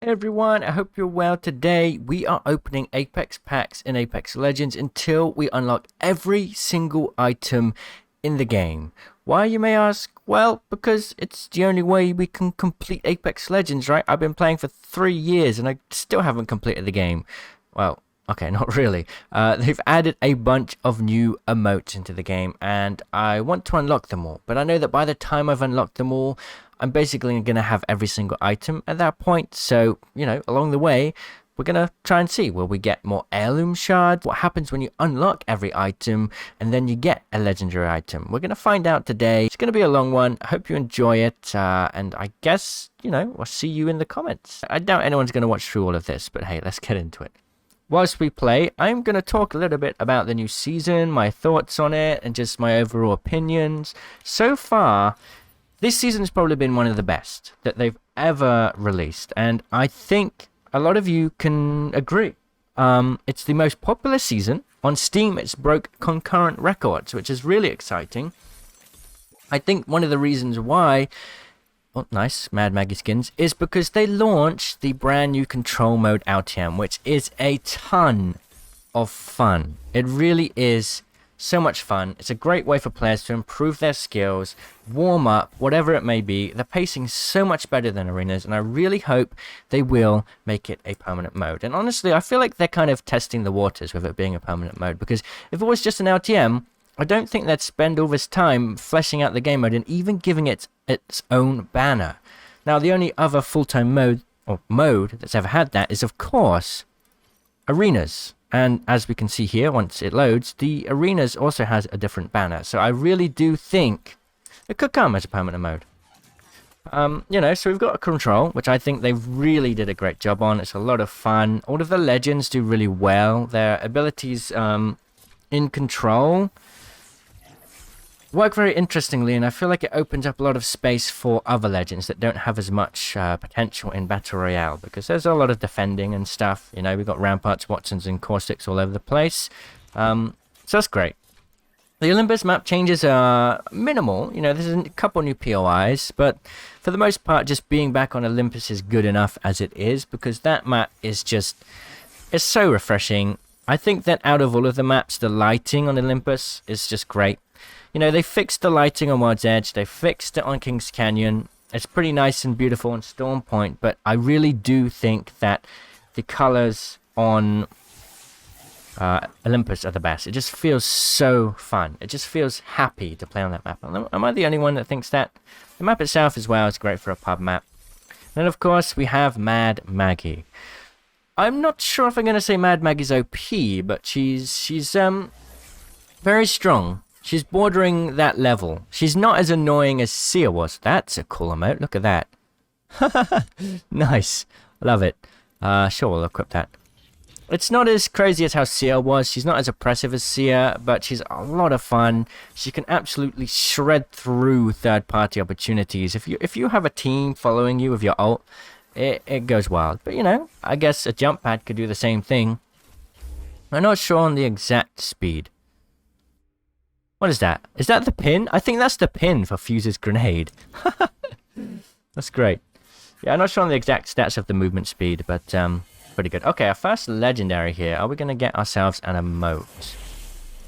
Hey everyone, I hope you're well. Today we are opening Apex packs in Apex Legends until we unlock every single item in the game. Why, you may ask? Well, because it's the only way we can complete Apex Legends, right? I've been playing for 3 years and I still haven't completed the game. Well, okay, not really. They've added a bunch of new emotes into the game and I want to unlock them all. But I know that by the time I've unlocked them all, I'm basically going to have every single item at that point. So, along the way, we're going to try and see, will we get more heirloom shards? What happens when you unlock every item and then you get a legendary item? We're going to find out today. It's going to be a long one. I hope you enjoy it. And I guess, I'll see you in the comments. I doubt anyone's going to watch through all of this, but hey, let's get into it. Whilst we play, I'm going to talk a little bit about the new season, my thoughts on it, and just my overall opinions. So far, this season has probably been one of the best that they've ever released, and I think a lot of you can agree. It's the most popular season. On Steam, it's broke concurrent records, which is really exciting. I think one of the reasons why, oh nice, Mad Maggie skins, is because they launched the brand new control mode LTM, which is a ton of fun. It really is so much fun. It's a great way for players to improve their skills, warm up, whatever it may be. The pacing is so much better than arenas, and I really hope they will make it a permanent mode. And honestly, I feel like they're kind of testing the waters with it being a permanent mode, because if it was just an LTM, I don't think they'd spend all this time fleshing out the game mode and even giving it its own banner. Now, the only other full-time mode that's ever had that is, of course, arenas. And as we can see here, once it loads, the arenas also has a different banner. So I really do think it could come as a permanent mode. So we've got a control, which I think they really did a great job on. It's a lot of fun. All of the legends do really well. Their abilities in control work very interestingly, and I feel like it opens up a lot of space for other legends that don't have as much potential in Battle Royale, because there's a lot of defending and stuff. We've got Ramparts, Watsons, and Caustics all over the place. So that's great. The Olympus map changes are minimal. There's a couple new POIs, but for the most part, just being back on Olympus is good enough as it is, because that map is it's so refreshing. I think that out of all of the maps, the lighting on Olympus is just great. They fixed the lighting on World's Edge, they fixed it on Kings Canyon. It's pretty nice and beautiful on Storm Point, but I really do think that the colors on Olympus are the best. It just feels so fun. It just feels happy to play on that map. Am I the only one that thinks that? The map itself as well is great for a pub map. Then, of course, we have Mad Maggie. I'm not sure if I'm going to say Mad Maggie's OP, but she's very strong. She's bordering that level. She's not as annoying as Sia was. That's a cool emote. Look at that. Nice. Love it. Sure, we'll equip that. It's not as crazy as how Sia was. She's not as oppressive as Sia, but she's a lot of fun. She can absolutely shred through third-party opportunities. If you have a team following you with your ult, it goes wild. But, I guess a jump pad could do the same thing. I'm not sure on the exact speed. What is that? Is that the pin? I think that's the pin for Fuse's grenade. That's great. Yeah, I'm not sure on the exact stats of the movement speed, but pretty good. Okay, our first legendary here. Are we going to get ourselves an emote?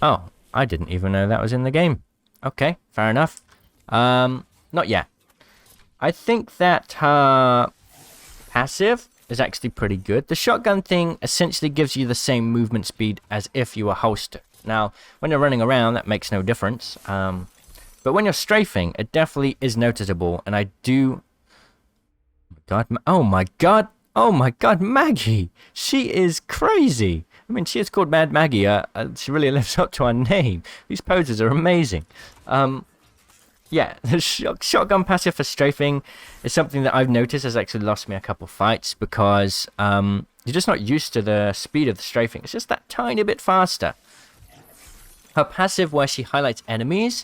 Oh, I didn't even know that was in the game. Okay, fair enough. Not yet. I think that her passive is actually pretty good. The shotgun thing essentially gives you the same movement speed as if you were holster. Now, when you're running around, that makes no difference. But when you're strafing, it definitely is noticeable. And I do... Oh my god! Oh my god, Maggie! She is crazy! I mean, she is called Mad Maggie. She really lives up to her name. These poses are amazing. Yeah, the shotgun passive for strafing is something that I've noticed has actually lost me a couple fights, because you're just not used to the speed of the strafing. It's just that tiny bit faster. Her passive, where she highlights enemies,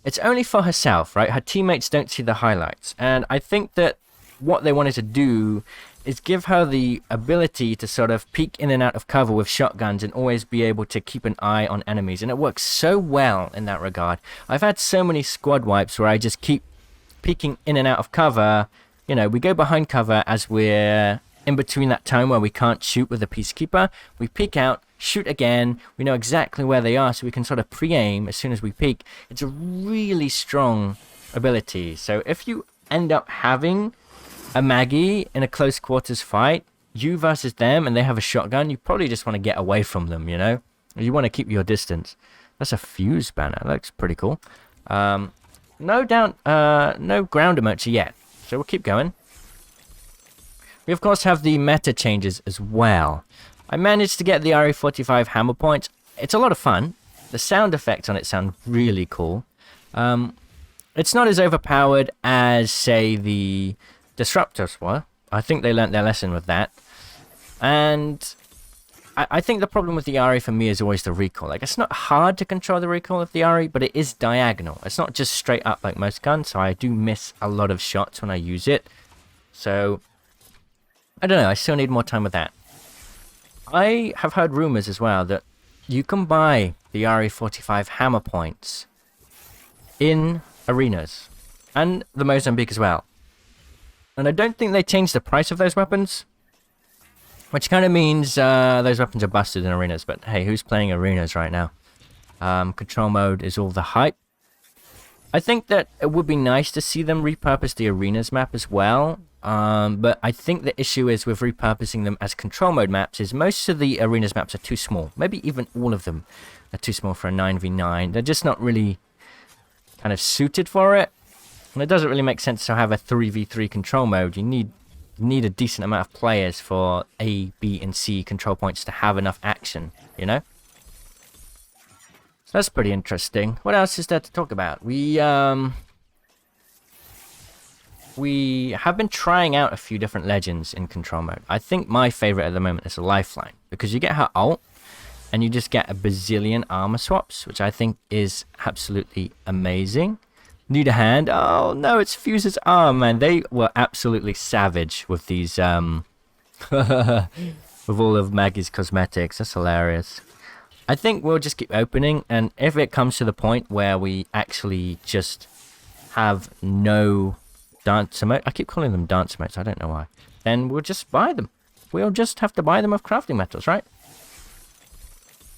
it's only for herself, right? Her teammates don't see the highlights. And I think that what they wanted to do is give her the ability to sort of peek in and out of cover with shotguns and always be able to keep an eye on enemies. And it works so well in that regard. I've had so many squad wipes where I just keep peeking in and out of cover. We go behind cover as we're in between that time where we can't shoot with the Peacekeeper, we peek out, shoot again. We know exactly where they are, so we can sort of pre-aim as soon as we peek. It's a really strong ability. So if you end up having a Maggie in a close quarters fight, you versus them, and they have a shotgun, you probably just want to get away from them, you know? You want to keep your distance. That's a fuse banner. That looks pretty cool. No ground emoji yet, so we'll keep going. We of course have the meta changes as well. I managed to get the RE45 hammer points. It's a lot of fun. The sound effects on it sound really cool. It's not as overpowered as, say, the Disruptors were. I think they learnt their lesson with that. And I think the problem with the RE for me is always the recoil. Like, it's not hard to control the recoil of the RE, but it is diagonal. It's not just straight up like most guns, so I do miss a lot of shots when I use it. So, I don't know, I still need more time with that. I have heard rumors as well that you can buy the RE45 hammer points in arenas, and the Mozambique as well. And I don't think they changed the price of those weapons, which kind of means those weapons are busted in arenas. But hey, who's playing arenas right now? Control mode is all the hype. I think that it would be nice to see them repurpose the arenas map as well. But I think the issue is with repurposing them as control mode maps is most of the arenas maps are too small. Maybe even all of them are too small for a 9v9. They're just not really kind of suited for it. And it doesn't really make sense to have a 3v3 control mode. You need a decent amount of players for A, B, and C control points to have enough action, you know? So that's pretty interesting. What else is there to talk about? We have been trying out a few different legends in control mode. I think my favorite at the moment is a Lifeline, because you get her ult, and you just get a bazillion armor swaps, which I think is absolutely amazing. Need a hand? Oh no, it's Fuse's arm, man. They were absolutely savage with these, with all of Maggie's cosmetics. That's hilarious. I think we'll just keep opening, and if it comes to the point where we actually just have no dance emotes, I keep calling them dance emotes, I don't know why, then we'll just buy them. We'll just have to buy them with crafting metals, right?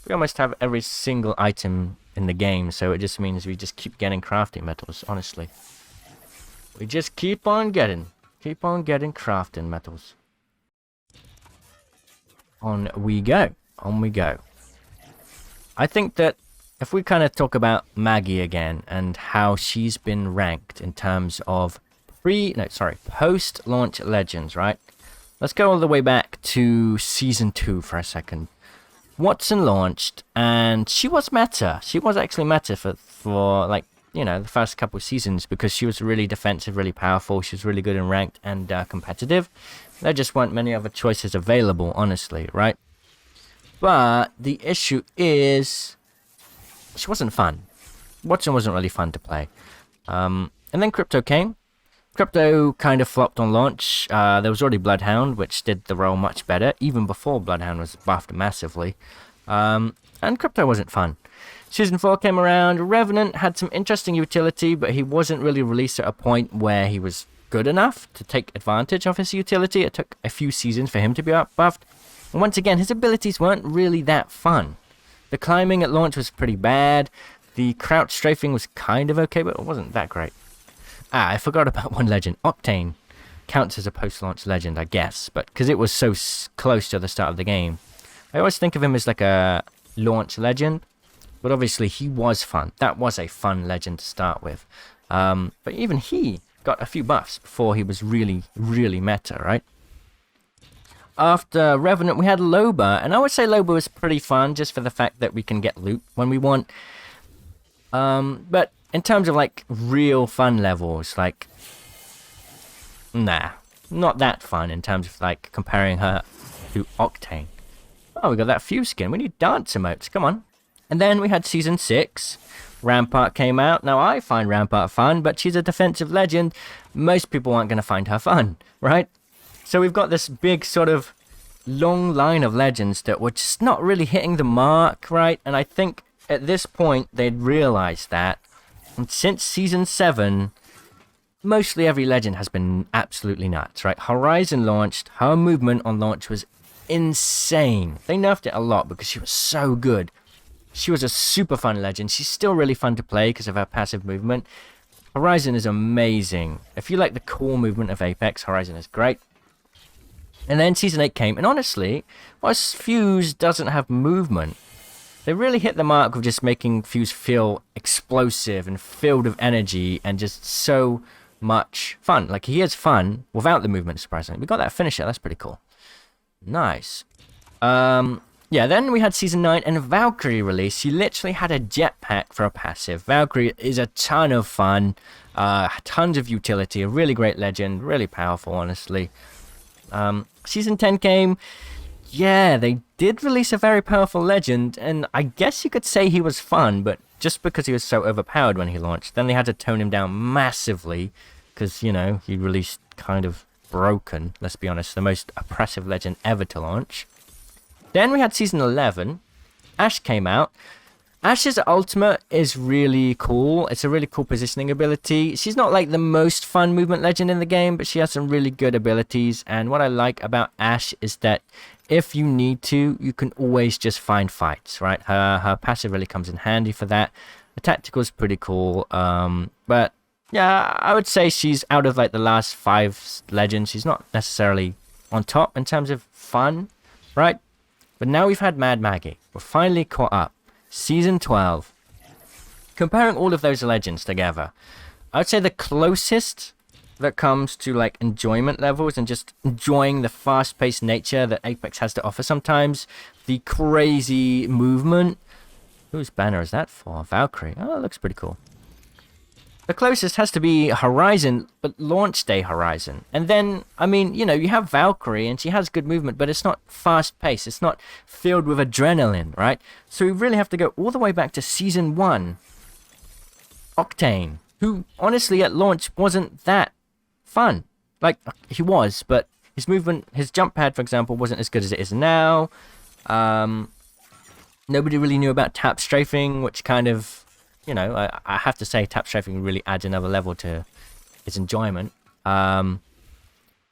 We almost have every single item in the game, so it just means we just keep getting crafting metals, honestly. We just keep on getting crafting metals. On we go. I think that if we kind of talk about Maggie again and how she's been ranked in terms of post-launch legends, right? Let's go all the way back to Season 2 for a second. Watson launched, and she was meta. She was actually meta for like, you know, the first couple of seasons, because she was really defensive, really powerful. She was really good in ranked and competitive. There just weren't many other choices available, honestly, right? But the issue is, she wasn't fun. Watson wasn't really fun to play. And then Crypto came. Crypto kind of flopped on launch. There was already Bloodhound, which did the role much better, even before Bloodhound was buffed massively. And Crypto wasn't fun. Season 4 came around. Revenant had some interesting utility, but he wasn't really released at a point where he was good enough to take advantage of his utility. It took a few seasons for him to be buffed. And once again, his abilities weren't really that fun. The climbing at launch was pretty bad. The crouch strafing was kind of okay, but it wasn't that great. I forgot about one legend. Octane counts as a post-launch legend, I guess, but because it was so close to the start of the game. I always think of him as like a launch legend, but obviously he was fun. That was a fun legend to start with. But even he got a few buffs before he was really, really meta, right? After Revenant, we had Loba, and I would say Loba was pretty fun just for the fact that we can get loot when we want. But in terms of like real fun levels, like, nah, not that fun in terms of like comparing her to Octane. Oh, we got that Fuse skin. We need dance emotes, come on. And then we had Season 6. Rampart came out. Now I find Rampart fun, but she's a defensive legend. Most people aren't going to find her fun, right? So we've got this big sort of long line of legends that were just not really hitting the mark, right? And I think at this point they'd realized that. And since Season 7, mostly every legend has been absolutely nuts, right? Horizon launched, her movement on launch was insane. They nerfed it a lot because she was so good. She was a super fun legend. She's still really fun to play because of her passive movement. Horizon is amazing. If you like the core movement of Apex, Horizon is great. And then Season 8 came, and honestly, whilst Fuse doesn't have movement, they really hit the mark of just making Fuse feel explosive and filled with energy and just so much fun. Like, he is fun without the movement, surprisingly. We got that finisher, that's pretty cool. Nice. Yeah, then we had Season 9 and Valkyrie release. She literally had a jetpack for a passive. Valkyrie is a ton of fun, tons of utility, a really great legend, really powerful, honestly. Season 10 came. Yeah, they did release a very powerful legend, and I guess you could say he was fun, but just because he was so overpowered when he launched. Then they had to tone him down massively, because, you know, he released kind of broken, let's be honest, the most oppressive legend ever to launch. Then we had Season 11. Ashe came out. Ashe's ultimate is really cool. It's a really cool positioning ability. She's not like the most fun movement legend in the game, but she has some really good abilities. And what I like about Ashe is that if you need to, you can always just find fights, right? Her passive really comes in handy for that. The tactical is pretty cool. But yeah, I would say she's out of like the last 5 legends. She's not necessarily on top in terms of fun, right? But now we've had Mad Maggie. We're finally caught up. Season 12. Comparing all of those legends together, I would say the closest that comes to like enjoyment levels and just enjoying the fast-paced nature that Apex has to offer sometimes, the crazy movement. Whose banner is that for? Valkyrie. Oh, it looks pretty cool. The closest has to be Horizon, but launch day Horizon. And then, I mean, you know, you have Valkyrie, and she has good movement, but it's not fast-paced. It's not filled with adrenaline, right? So we really have to go all the way back to Season 1. Octane, who, honestly, at launch wasn't that fun. Like, he was, but his movement, his jump pad, for example, wasn't as good as it is now. Nobody really knew about tap strafing, which kind of... You know, I have to say, tap strafing really adds another level to its enjoyment. So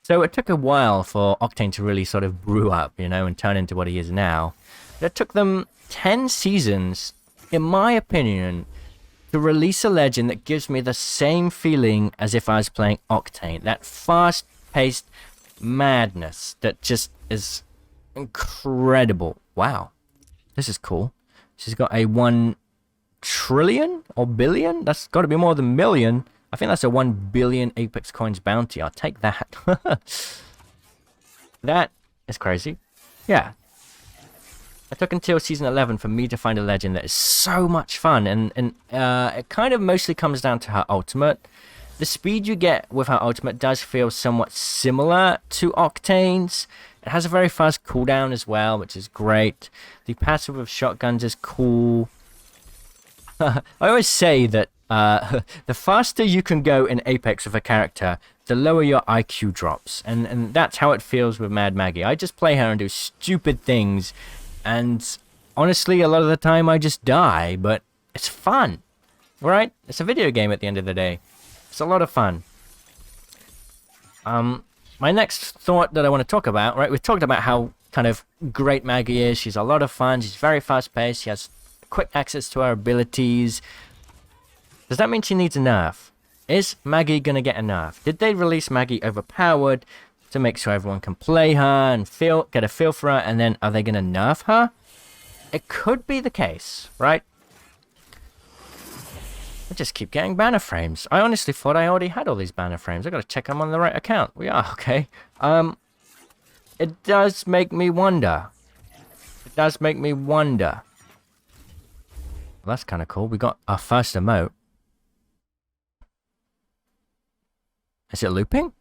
it took a while for Octane to really sort of brew up, you know, and turn into what he is now. It took them 10 seasons, in my opinion, to release a legend that gives me the same feeling as if I was playing Octane. That fast-paced madness that just is incredible. Wow, this is cool. She's got a 1 trillion or billion? That's got to be more than million. I think that's a 1 billion Apex coins bounty. I'll take that. That is crazy. Yeah. It took until Season 11 for me to find a legend that is so much fun, and it kind of mostly comes down to her ultimate. The speed you get with her ultimate does feel somewhat similar to Octane's. It has a very fast cooldown as well, which is great. The passive with shotguns is cool. I always say that the faster you can go in Apex with a character, the lower your IQ drops. And that's how it feels with Mad Maggie. I just play her and do stupid things. And honestly, a lot of the time I just die. But it's fun, right? It's a video game at the end of the day. It's a lot of fun. My next thought that I want to talk about, right? We've talked about how kind of great Maggie is. She's a lot of fun. She's very fast-paced. She has quick access to her abilities. Does that mean she needs a nerf? Is Maggie gonna get a nerf? Did they release Maggie overpowered to make sure everyone can play her and get a feel for her, and then are they gonna nerf her? It could be the case, right? I just keep getting banner frames. I honestly thought I already had all these banner frames. I gotta check I'm on the right account. We are, okay. It does make me wonder. It does make me wonder. Well, that's kind of cool. We got our first emote. Is it looping?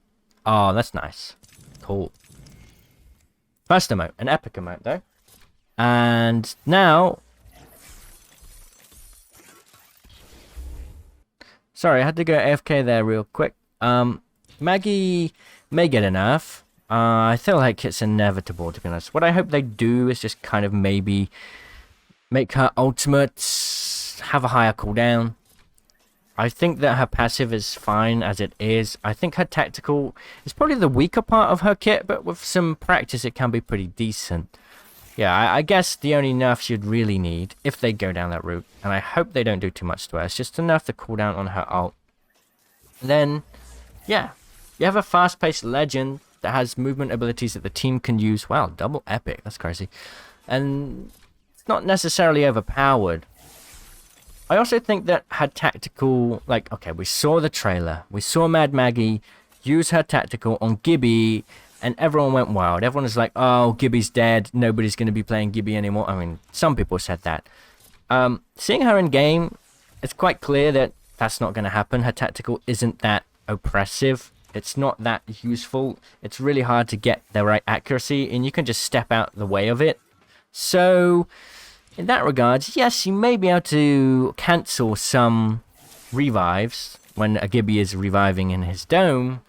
Oh, that's nice. Cool. First emote. An epic emote, though. And now... Sorry, I had to go AFK there real quick. Maggie may get enough. I feel like it's inevitable, to be honest. What I hope they do is just kind of maybe make her ultimate have a higher cooldown. I think that her passive is fine as it is. I think her tactical is probably the weaker part of her kit, but with some practice it can be pretty decent. Yeah, I guess the only nerfs you'd really need, if they go down that route, and I hope they don't do too much to her, is just to nerf the cooldown on her ult. Then, yeah, you have a fast-paced legend that has movement abilities that the team can use. Wow, double epic, that's crazy. And it's not necessarily overpowered. I also think that her tactical, like, okay, we saw the trailer. We saw Mad Maggie use her tactical on Gibby, and everyone went wild. Everyone was like, oh, Gibby's dead. Nobody's going to be playing Gibby anymore. I mean, some people said that. Seeing her in game, it's quite clear that that's not going to happen. Her tactical isn't that oppressive. It's not that useful. It's really hard to get the right accuracy, and you can just step out the way of it. So, in that regard, yes, you may be able to cancel some revives when a Gibby is reviving in his dome,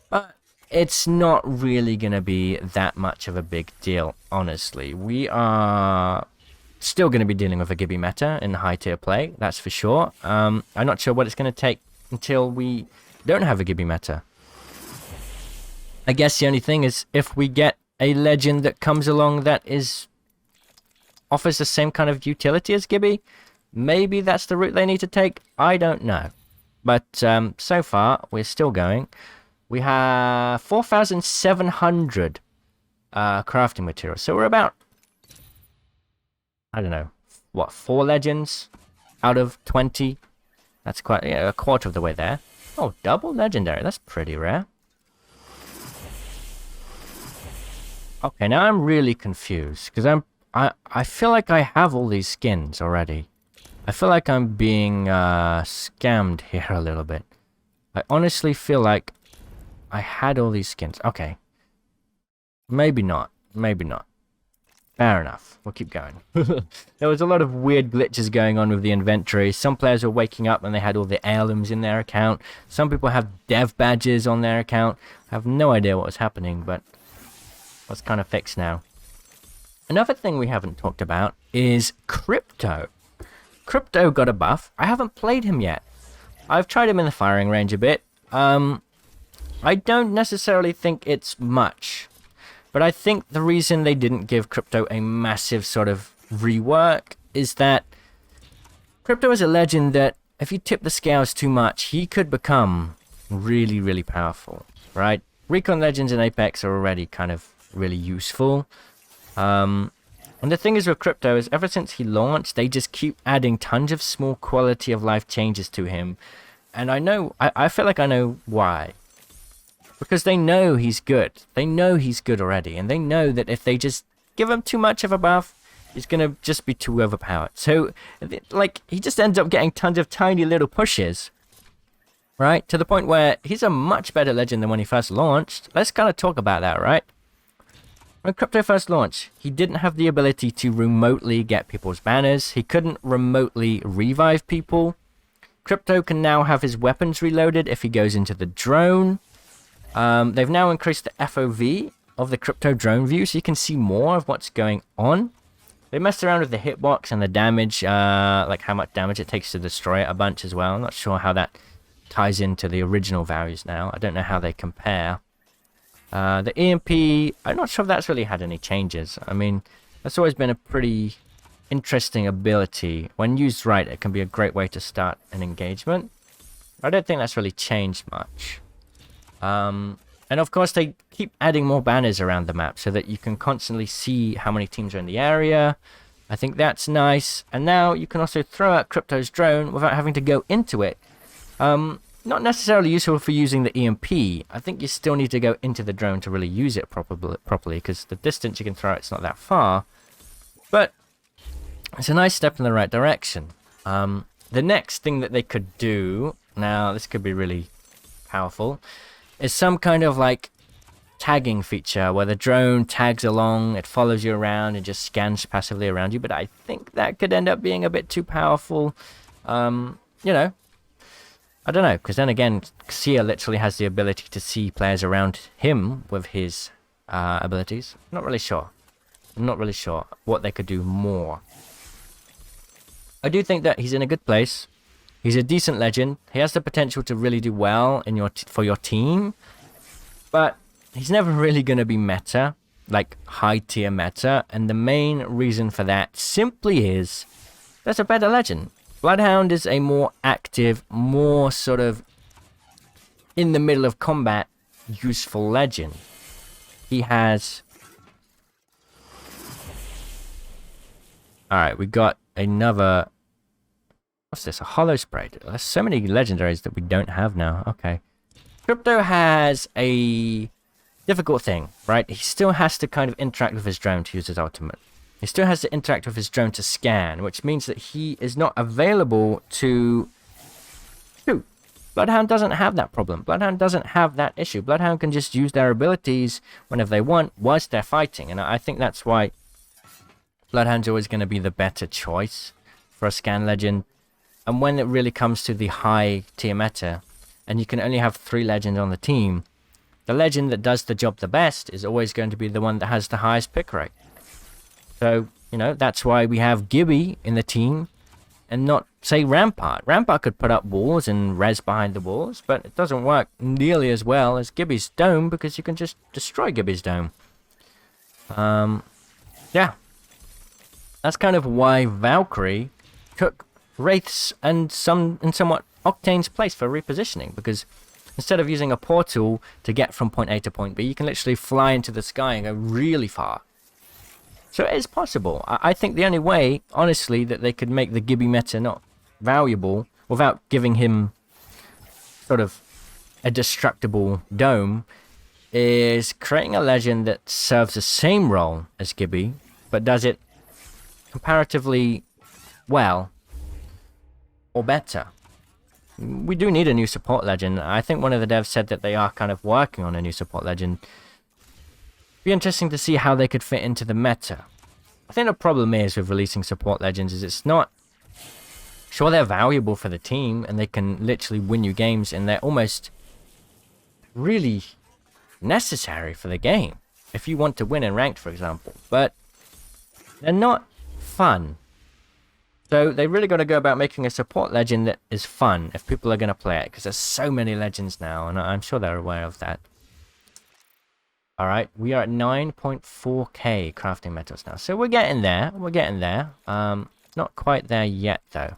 but it's not really going to be that much of a big deal, honestly. We are still going to be dealing with a Gibby meta in high tier play, that's for sure. I'm not sure what it's going to take until we don't have a Gibby meta. I guess the only thing is if we get a legend that comes along that offers the same kind of utility as Gibby, maybe that's the route they need to take. I don't know. But so far, we're still going. We have 4,700 crafting materials. So we're about, I don't know, what, 4 legends out of 20? That's quite, yeah, a quarter of the way there. Oh, double legendary. That's pretty rare. Okay, now I'm really confused because I feel like I have all these skins already. I feel like I'm being scammed here a little bit. I honestly feel like I had all these skins. Okay. Maybe not. Maybe not. Fair enough. We'll keep going. There was a lot of weird glitches going on with the inventory. Some players were waking up and they had all the heirlooms in their account. Some people have dev badges on their account. I have no idea what was happening, but it's kind of fixed now. Another thing we haven't talked about is Crypto. Crypto got a buff. I haven't played him yet. I've tried him in the firing range a bit. I don't necessarily think it's much. But I think the reason they didn't give Crypto a massive sort of rework is that Crypto is a legend that if you tip the scales too much, he could become really, really powerful, right? Recon legends in Apex are already kind of really useful. And the thing is with Crypto is ever since he launched, they just keep adding tons of small quality of life changes to him. And I feel like I know why. Because they know he's good. They know he's good already. And they know that if they just give him too much of a buff, he's going to just be too overpowered. So, like, he just ends up getting tons of tiny little pushes. Right? To the point where he's a much better legend than when he first launched. Let's kind of talk about that, right? When Crypto first launched, he didn't have the ability to remotely get people's banners. He couldn't remotely revive people. Crypto can now have his weapons reloaded if he goes into the drone. They've now increased the FOV of the Crypto drone view, so you can see more of what's going on. They messed around with the hitbox and the damage, like how much damage it takes to destroy it a bunch as well. I'm not sure how that ties into the original values now. I don't know how they compare. The EMP, I'm not sure if that's really had any changes. I mean, that's always been a pretty interesting ability. When used right, it can be a great way to start an engagement. I don't think that's really changed much. And of course they keep adding more banners around the map so that you can constantly see how many teams are in the area. I think that's nice. And now you can also throw out Crypto's drone without having to go into it. Not necessarily useful for using the EMP. I think you still need to go into the drone to really use it properly because the distance you can throw it's not that far. But it's a nice step in the right direction. The next thing that they could do, now this could be really powerful, is some kind of like tagging feature where the drone tags along, it follows you around and just scans passively around you. But I think that could end up being a bit too powerful. You know, I don't know, because then again, Xia literally has the ability to see players around him with his abilities. I'm not really sure. I'm not really sure what they could do more. I do think that he's in a good place. He's a decent legend. He has the potential to really do well in for your team, but he's never really going to be meta, like high tier meta, and the main reason for that simply is there's a better legend. Bloodhound is a more active, more sort of in the middle of combat, useful legend. He has... Alright, we got another... What's this? A hollow spray. There's so many legendaries that we don't have now. Okay. Crypto has a difficult thing, right? He still has to kind of interact with his drone to use his ultimate. He still has to interact with his drone to scan, which means that he is not available to shoot. Bloodhound doesn't have that problem. Bloodhound doesn't have that issue. Bloodhound can just use their abilities whenever they want whilst they're fighting. And I think that's why Bloodhound's always going to be the better choice for a scan legend. And when it really comes to the high tier meta, and you can only have 3 legends on the team, the legend that does the job the best is always going to be the one that has the highest pick rate. So, you know, that's why we have Gibby in the team and not, say, Rampart. Rampart could put up walls and res behind the walls, but it doesn't work nearly as well as Gibby's dome because you can just destroy Gibby's dome. Yeah. That's kind of why Valkyrie took Wraiths and somewhat Octane's place for repositioning, because instead of using a portal to get from point A to point B, you can literally fly into the sky and go really far. So it is possible. I think the only way, honestly, that they could make the Gibby meta not valuable without giving him sort of a destructible dome is creating a legend that serves the same role as Gibby, but does it comparatively well or better. We do need a new support legend. I think one of the devs said that they are kind of working on a new support legend. Be interesting to see how they could fit into the meta. I think the problem is with releasing support legends is it's not... Sure, they're valuable for the team and they can literally win you games and they're almost really necessary for the game if you want to win in ranked, for example. But they're not fun. So they really got to go about making a support legend that is fun if people are going to play it, because there's so many legends now and I'm sure they're aware of that. Alright, we are at 9.4k crafting metals now. So we're getting there. We're getting there. Not quite there yet though.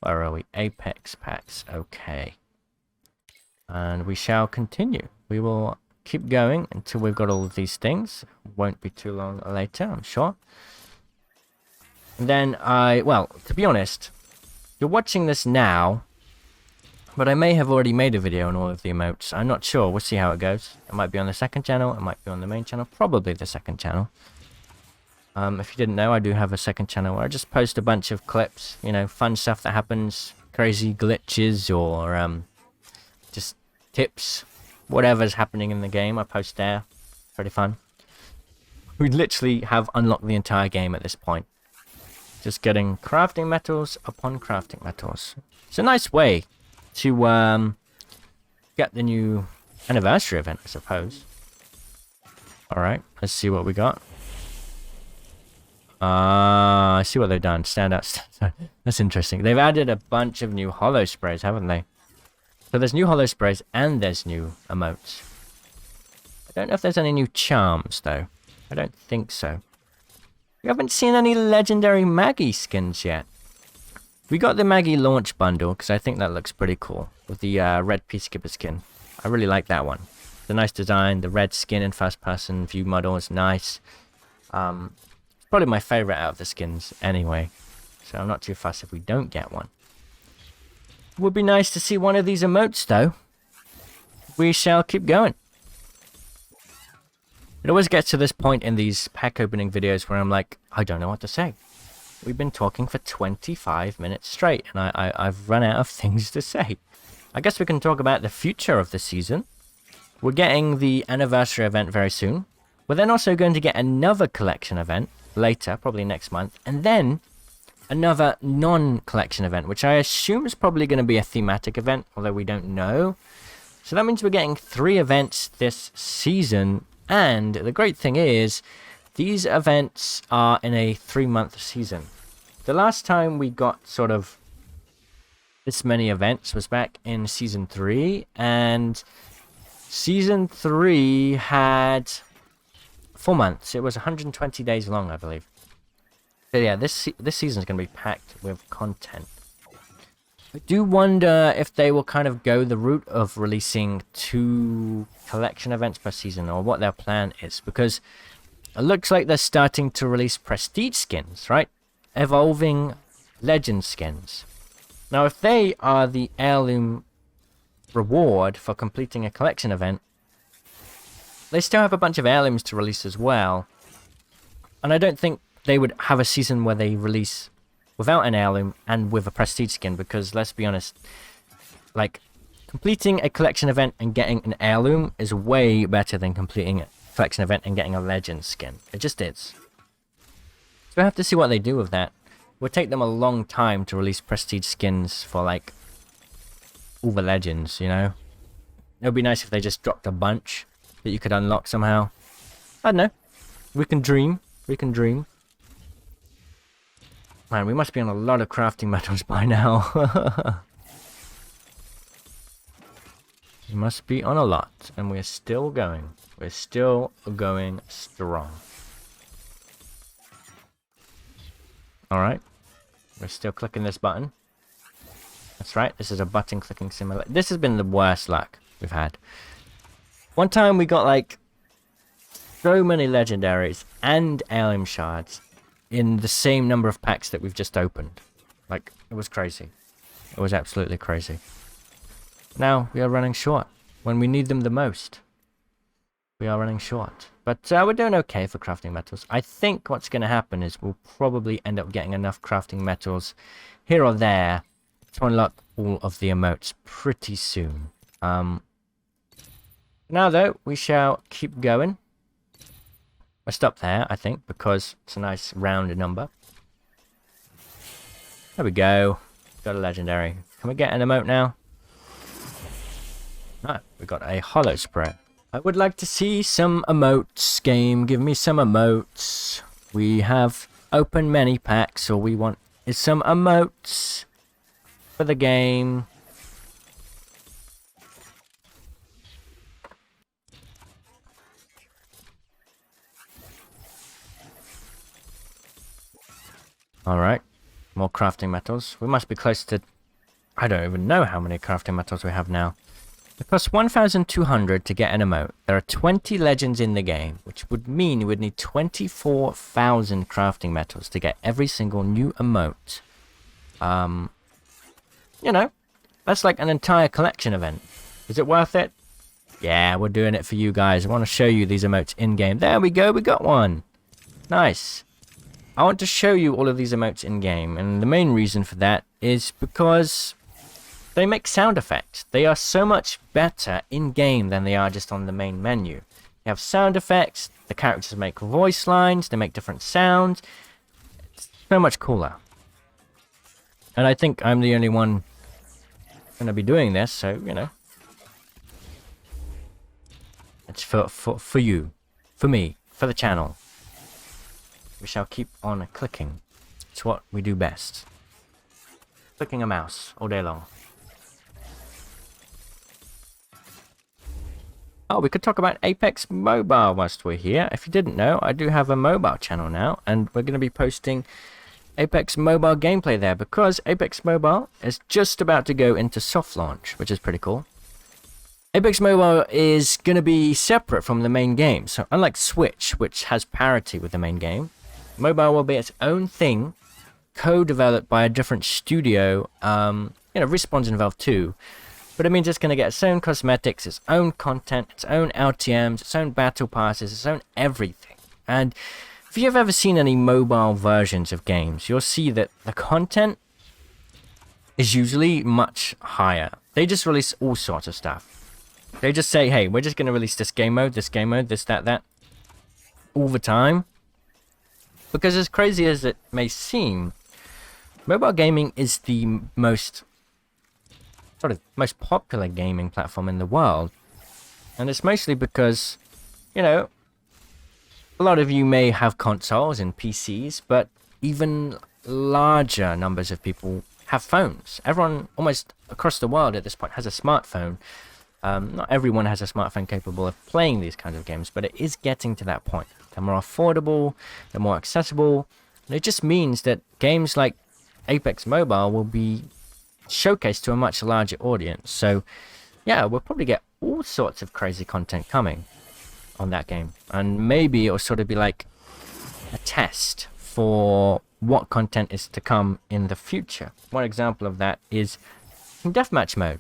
Where are we? Apex packs. Okay. And we shall continue. We will keep going until we've got all of these things. Won't be too long later, I'm sure. And then well, to be honest, you're watching this now, but I may have already made a video on all of the emotes. I'm not sure. We'll see how it goes. It might be on the second channel. It might be on the main channel. Probably the second channel. If you didn't know, I do have a second channel where I just post a bunch of clips. You know, fun stuff that happens. Crazy glitches or just tips. Whatever's happening in the game, I post there. Pretty fun. We literally have unlocked the entire game at this point. Just getting crafting metals upon crafting metals. It's a nice way to get the new anniversary event, I suppose. Alright, let's see what we got. I see what they've done. Stand out. That's interesting. They've added a bunch of new hollow sprays, haven't they? So there's new hollow sprays and there's new emotes. I don't know if there's any new charms, though. I don't think so. We haven't seen any legendary Maggie skins yet. We got the Maggie launch bundle because I think that looks pretty cool with the red Peacekeeper skin. I really like that one. The nice design, the red skin in first person view model is nice. It's probably my favorite out of the skins anyway. So I'm not too fussed if we don't get one. Would be nice to see one of these emotes though. We shall keep going. It always gets to this point in these pack opening videos where I'm like, I don't know what to say. We've been talking for 25 minutes straight, and I've run out of things to say. I guess we can talk about the future of the season. We're getting the anniversary event very soon. We're then also going to get another collection event later, probably next month, and then another non-collection event, which I assume is probably going to be a thematic event, although we don't know. So that means we're getting 3 events this season. And the great thing is, these events are in a 3-month season. The last time we got sort of this many events was back in Season 3, and Season 3 had 4 months. It was 120 days long, I believe. So yeah, this season is going to be packed with content. I do wonder if they will kind of go the route of releasing 2 collection events per season, or what their plan is, because it looks like they're starting to release prestige skins, right? Evolving legend skins. Now, if they are the heirloom reward for completing a collection event, they still have a bunch of heirlooms to release as well. And I don't think they would have a season where they release without an heirloom and with a prestige skin, because let's be honest, like, completing a collection event and getting an heirloom is way better than completing a collection event and getting a legend skin. It just is. So we'll have to see what they do with that. It would take them a long time to release prestige skins for, like, all the legends, you know? It would be nice if they just dropped a bunch that you could unlock somehow. I don't know. We can dream. We can dream. Man, we must be on a lot of crafting metals by now. We must be on a lot, and we're still going. We're still going strong. Alright. We're still clicking this button. That's right, this is a button clicking simulator. This has been the worst luck we've had. One time we got like so many legendaries and heirloom shards in the same number of packs that we've just opened. Like, it was crazy. It was absolutely crazy. Now we are running short when we need them the most. We are running short. But we're doing okay for crafting metals. I think what's going to happen is we'll probably end up getting enough crafting metals here or there to unlock all of the emotes pretty soon. Now though, we shall keep going. I'll stop there, I think, because it's a nice round number. There we go. Got a legendary. Can we get an emote now? No, we got a hollow spray. I would like to see some emotes, game. Give me some emotes. We have opened many packs. All we want is some emotes for the game. Alright. More crafting metals. We must be close to... I don't even know how many crafting metals we have now. It costs 1,200 to get an emote. There are 20 legends in the game, which would mean you would need 24,000 crafting metals to get every single new emote. You know, that's like an entire collection event. Is it worth it? Yeah, we're doing it for you guys. I want to show you these emotes in-game. There we go, we got one. Nice. I want to show you all of these emotes in-game, and the main reason for that is because they make sound effects. They are so much better in-game than they are just on the main menu. You have sound effects, the characters make voice lines, they make different sounds. It's so much cooler. And I think I'm the only one going to be doing this, so, you know. It's for you, for me, for the channel. We shall keep on clicking. It's what we do best. Clicking a mouse all day long. Oh, we could talk about Apex Mobile whilst we're here. If you didn't know, I do have a mobile channel now, and we're going to be posting Apex Mobile gameplay there, because Apex Mobile is just about to go into soft launch, which is pretty cool. Apex Mobile is going to be separate from the main game, so unlike Switch, which has parity with the main game, Mobile will be its own thing, co-developed by a different studio. Respawn's involved too, but it means it's going to get its own cosmetics, its own content, its own LTMs, its own battle passes, its own everything. And if you've ever seen any mobile versions of games, you'll see that the content is usually much higher. They just release all sorts of stuff. They just say, hey, we're just going to release this game mode, this, that, all the time. Because as crazy as it may seem, mobile gaming is the most popular gaming platform in the world. And it's mostly because, you know, a lot of you may have consoles and PCs, but even larger numbers of people have phones. Everyone almost across the world at this point has a smartphone. Not everyone has a smartphone capable of playing these kinds of games, but it is getting to that point. They're more affordable, they're more accessible, and it just means that games like Apex Mobile will be showcased to a much larger audience. So yeah, we'll probably get all sorts of crazy content coming on that game, and maybe it'll sort of be like a test for what content is to come in the future. One example of that is in deathmatch mode,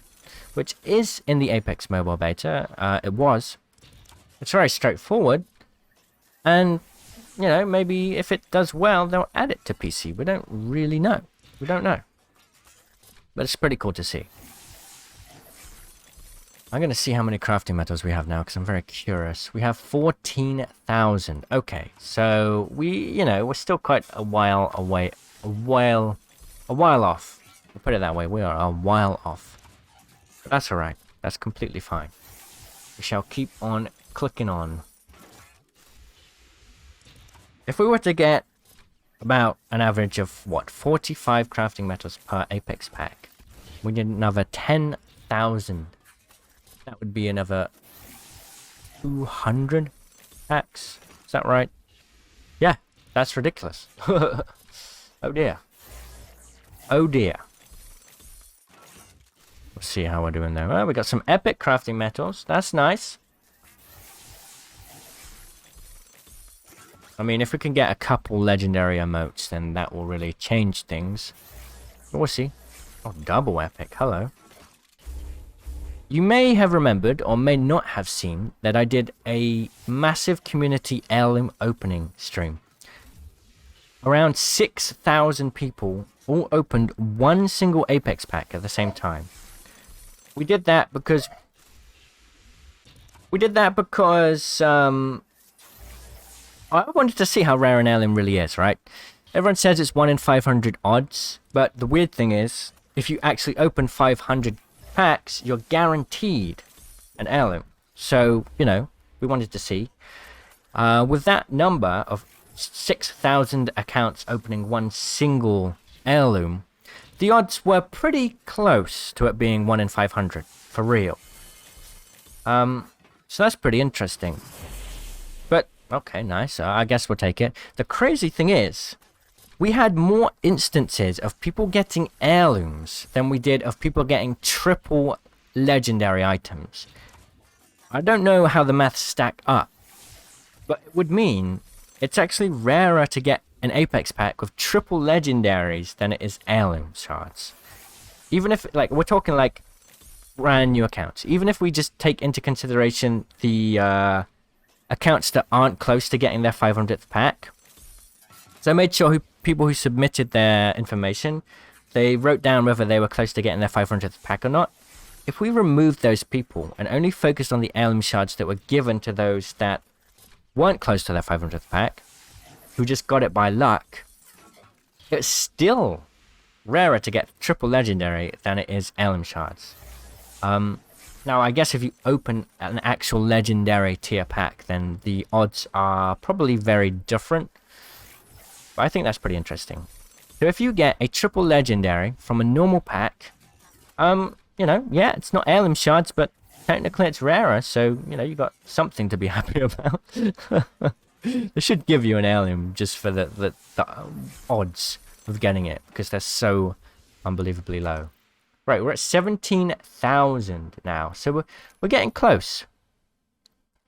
which is in the Apex Mobile beta. It's very straightforward, and you know, maybe if it does well, they'll add it to PC. We don't really know. We don't know. But it's pretty cool to see. I'm going to see how many crafting metals we have now, because I'm very curious. We have 14,000. Okay, so we're still quite a while away. A while off. We'll put it that way. We are a while off. But that's alright. That's completely fine. We shall keep on clicking on. If we were to get about an average of, 45 crafting metals per Apex pack, we need another 10,000. That would be another 200 packs. Is that right? Yeah, that's ridiculous. Oh dear. Oh dear. We'll see how we're doing there. Well, we got some epic crafting metals. That's nice. I mean, if we can get a couple legendary emotes, then that will really change things. But we'll see. Oh, double epic. Hello. You may have remembered, or may not have seen, that I did a massive community heirloom opening stream. Around 6,000 people all opened one single Apex pack at the same time. We did that because I wanted to see how rare an heirloom really is, right? Everyone says it's 1 in 500 odds, but the weird thing is, if you actually open 500 packs, you're guaranteed an heirloom. So, we wanted to see. With that number of 6,000 accounts opening one single heirloom, the odds were pretty close to it being 1 in 500, for real. So that's pretty interesting. But, okay, nice. I guess we'll take it. The crazy thing is, we had more instances of people getting heirlooms than we did of people getting triple legendary items. I don't know how the maths stack up, but it would mean it's actually rarer to get an Apex pack with triple legendaries than it is heirloom shards. Even if, we're talking brand new accounts. Even if we just take into consideration the accounts that aren't close to getting their 500th pack. So I made sure people who submitted their information, they wrote down whether they were close to getting their 500th pack or not. If we removed those people and only focused on the heirloom shards that were given to those that weren't close to their 500th pack, who just got it by luck, it's still rarer to get triple legendary than it is heirloom shards. Now, I guess if you open an actual legendary tier pack, then the odds are probably very different. But I think that's pretty interesting. So if you get a triple legendary from a normal pack, yeah, it's not heirloom shards, but technically it's rarer, so, you got something to be happy about. They should give you an heirloom just for the odds of getting it, because they're so unbelievably low. Right, we're at 17,000 now, so we're getting close.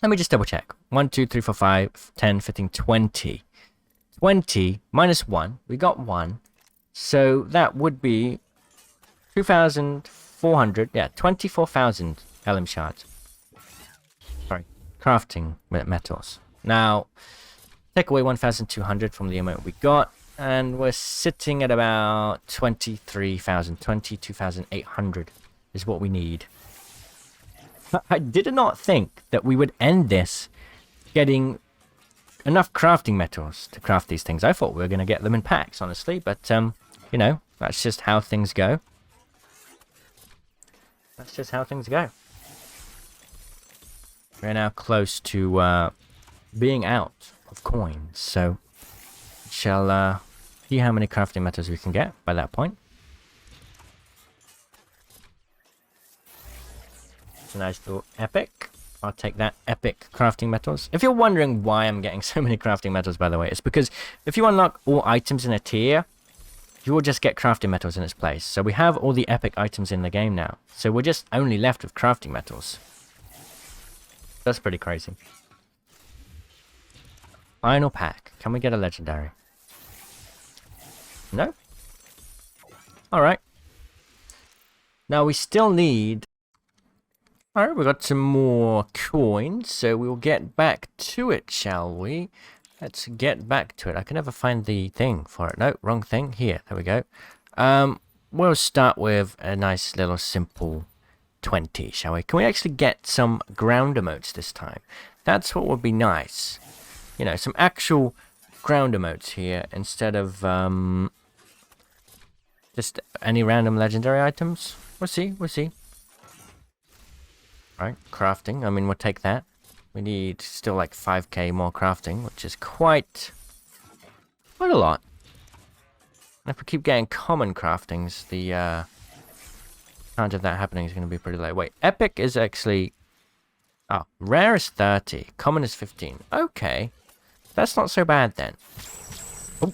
Let me just double check. 1, 2, 3, 4, 5, 10, 15, 20. 20 minus 1, we got 1. So that would be 2,400, 24,000 heirloom shards. Sorry, crafting metals. Now, take away 1,200 from the amount we got, and we're sitting at about 23,000, 22,800 is what we need. I did not think that we would end this getting enough crafting metals to craft these things. I thought we were going to get them in packs, honestly, but, that's just how things go. That's just how things go. We're now close to being out of coins, so shall see how many crafting metals we can get by that point. It's a nice little epic. I'll take that epic crafting metals. If you're wondering why I'm getting so many crafting metals, by the way, it's because if you unlock all items in a tier, you will just get crafting metals in its place. So we have all the epic items in the game now. So we're just only left with crafting metals. That's pretty crazy. Final pack. Can we get a legendary? No? Alright. Now we still need... Alright, we got some more coins, so we'll get back to it, shall we? Let's get back to it. I can never find the thing for it. No, wrong thing. Here, there we go. We'll start with a nice little simple 20, shall we? Can we actually get some ground emotes this time? That's what would be nice. You know, some actual ground emotes here instead of just any random legendary items. We'll see, we'll see. Right, crafting. I mean, we'll take that. We need still like 5k more crafting, which is quite a lot. And if we keep getting common craftings, the chance of that happening is going to be pretty low. Wait, epic is actually... Oh, rare is 30. Common is 15. Okay. That's not so bad then. Oh.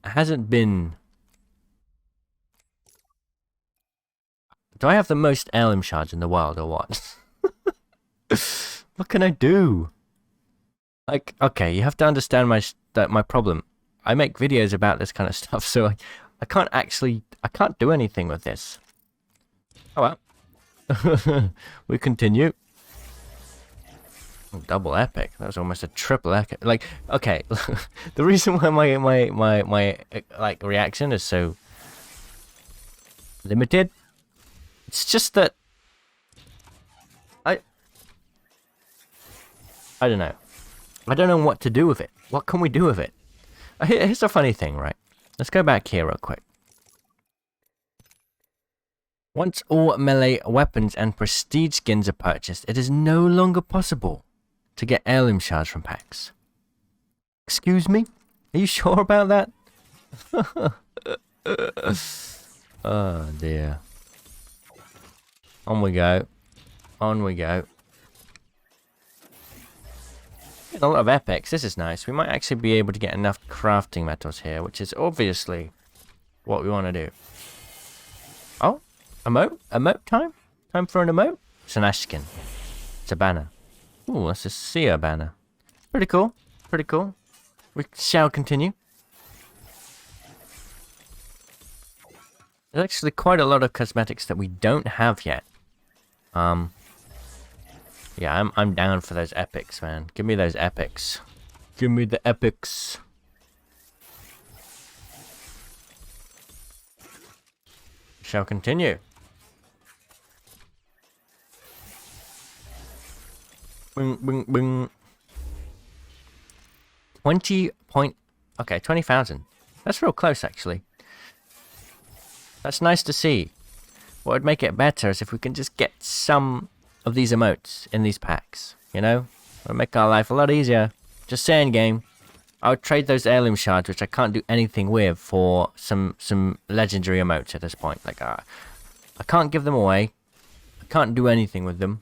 Hasn't been... Do I have the most heirloom shards in the world or what? What can I do? Like, okay, you have to understand my problem. I make videos about this kind of stuff, so I can't do anything with this. Oh well. We continue. Oh, double epic. That was almost a triple epic. Like, okay, the reason why my like reaction is so limited, it's just that I don't know. I don't know what to do with it. What can we do with it? Here's a funny thing, right? Let's go back here real quick. Once all melee weapons and prestige skins are purchased, it is no longer possible to get heirloom shards from packs. Excuse me? Are you sure about that? Oh dear. On we go. On we go. A lot of epics. This is nice. We might actually be able to get enough crafting metals here, which is obviously what we want to do. Oh, emote? Emote time? Time for an emote? It's an ash skin. It's a banner. Ooh, that's a seer banner. Pretty cool. Pretty cool. We shall continue. There's actually quite a lot of cosmetics that we don't have yet. Yeah, I'm down for those epics, man. Give me those epics. Give me the epics. Shall continue. Bing, bing, bing. 20,000. That's real close, actually. That's nice to see. What would make it better is if we can just get some of these emotes in these packs, you know? It would make our life a lot easier. Just saying, game. I would trade those heirloom shards, which I can't do anything with, for some legendary emotes at this point. Like, I can't give them away. I can't do anything with them.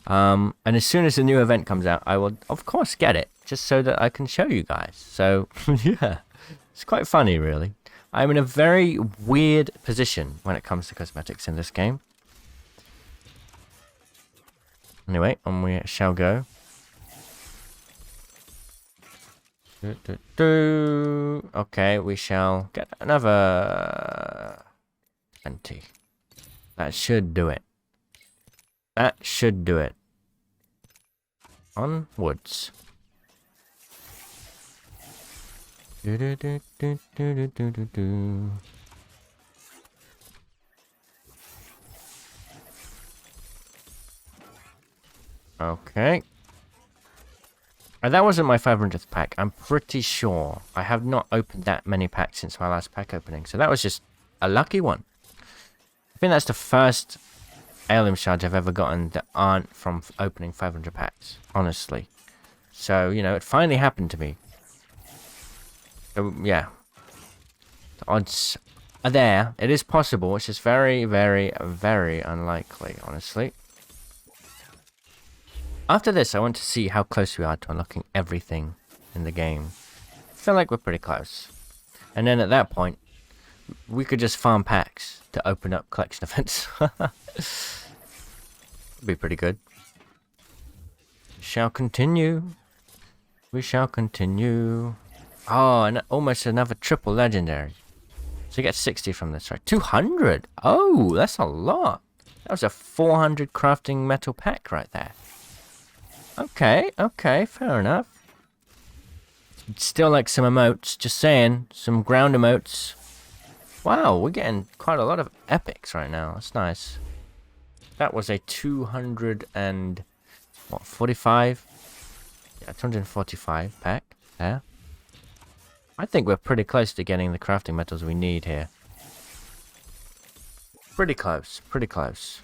And as soon as the new event comes out, I will, of course, get it, just so that I can show you guys. So, yeah, it's quite funny, really. I'm in a very weird position when it comes to cosmetics in this game. Anyway, on we shall go. Okay, we shall get another 20. That should do it. That should do it. Onwards. Okay. That wasn't my 500th pack. I'm pretty sure. I have not opened that many packs since my last pack opening. So that was just a lucky one. I think that's the first heirloom shards I've ever gotten that aren't from opening 500 packs. Honestly. So, you know, it finally happened to me. So, yeah. The odds are there. It is possible. It's just very, very, very unlikely, honestly. After this, I want to see how close we are to unlocking everything in the game. I feel like we're pretty close. And then at that point, we could just farm packs to open up collection events. Be pretty good. We shall continue. We shall continue. Oh, and almost another triple legendary. So you get 60 from this, right? 200! Oh, that's a lot. That was a 400 crafting metal pack right there. Okay, okay, fair enough. Still like some emotes, just saying. Some ground emotes. Wow, we're getting quite a lot of epics right now. That's nice. That was a 245? Yeah, 245 pack there. I think we're pretty close to getting the crafting metals we need here. Pretty close, pretty close.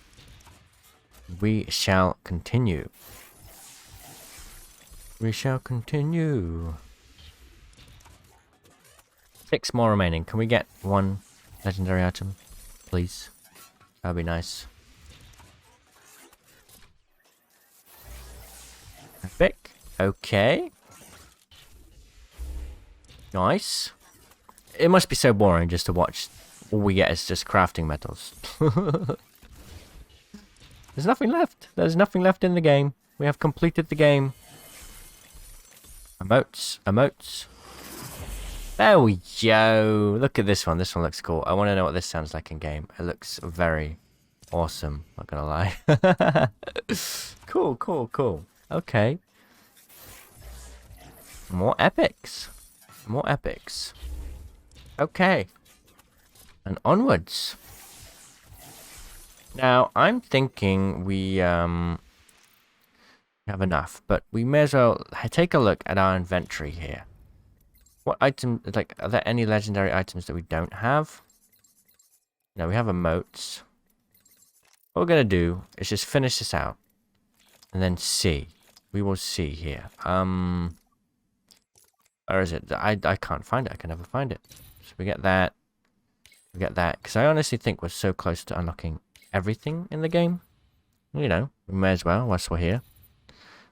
We shall continue. We shall continue. 6 more remaining. Can we get 1 legendary item, please? That'd be nice. Epic. Okay. Nice. It must be so boring just to watch. All we get is just crafting metals. There's nothing left. There's nothing left in the game. We have completed the game. Emotes. Emotes. There we go. Look at this one. This one looks cool. I want to know what this sounds like in game. It looks very awesome. Not gonna lie. Cool, cool, cool. Okay. More epics. More epics. Okay. And onwards. Now, I'm thinking we have enough, but we may as well take a look at our inventory here. What item, like, are there any legendary items that we don't have? No, we have emotes. What we're gonna do is just finish this out. And then see. We will see here. Where is it? I can't find it. I can never find it. So we get that. We get that. Because I honestly think we're so close to unlocking everything in the game. You know, we may as well whilst we're here.